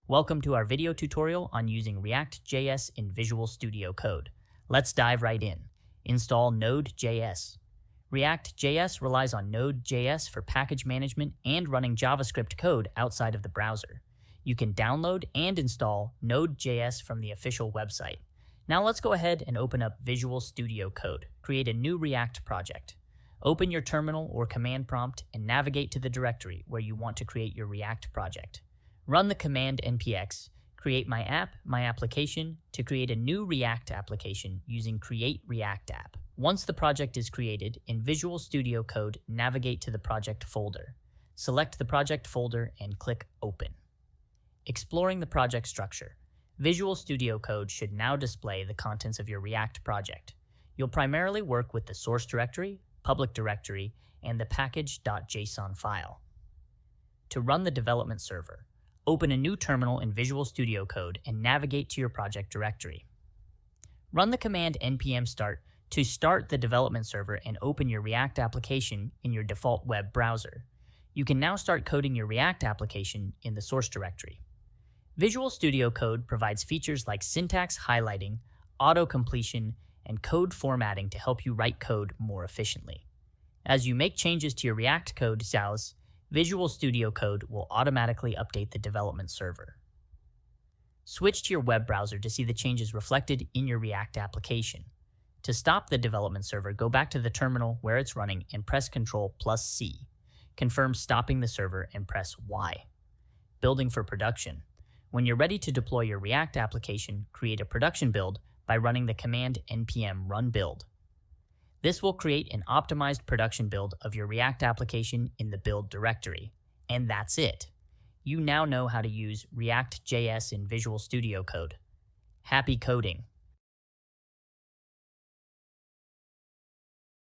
Welcome to our video tutorial on using React.js in Visual Studio Code. Let's dive right in. Install Node.js. React.js relies on Node.js for package management and running JavaScript code outside of the browser. You can download and install Node.js from the official website. Now let's go ahead and open up Visual Studio Code. Create a new React project. Open your terminal or command prompt and navigate to the directory where you want to create your React project. Run the command npx create my app, my application to create a new React application using create React app. Once the project is created, in Visual Studio Code, navigate to the project folder. Select the project folder and click Open. Exploring the project structure. Visual Studio Code should now display the contents of your React project. You'll primarily work with the source directory, public directory, and the package.json file. To run the development server, open a new terminal in Visual Studio Code and navigate to your project directory. Run the command npm start to start the development server and open your React application in your default web browser. You can now start coding your React application in the source directory. Visual Studio Code provides features like syntax highlighting, auto-completion, and code formatting to help you write code more efficiently. As you make changes to your React code styles, Visual Studio Code will automatically update the development server. Switch to your web browser to see the changes reflected in your React application. To stop the development server, go back to the terminal where it's running and press Ctrl+C. Confirm stopping the server and press Y. Building for production. When you're ready to deploy your React application, create a production build by running the command npm run build. This will create an optimized production build of your React application in the build directory. And that's it. You now know how to use React.js in Visual Studio Code. Happy coding!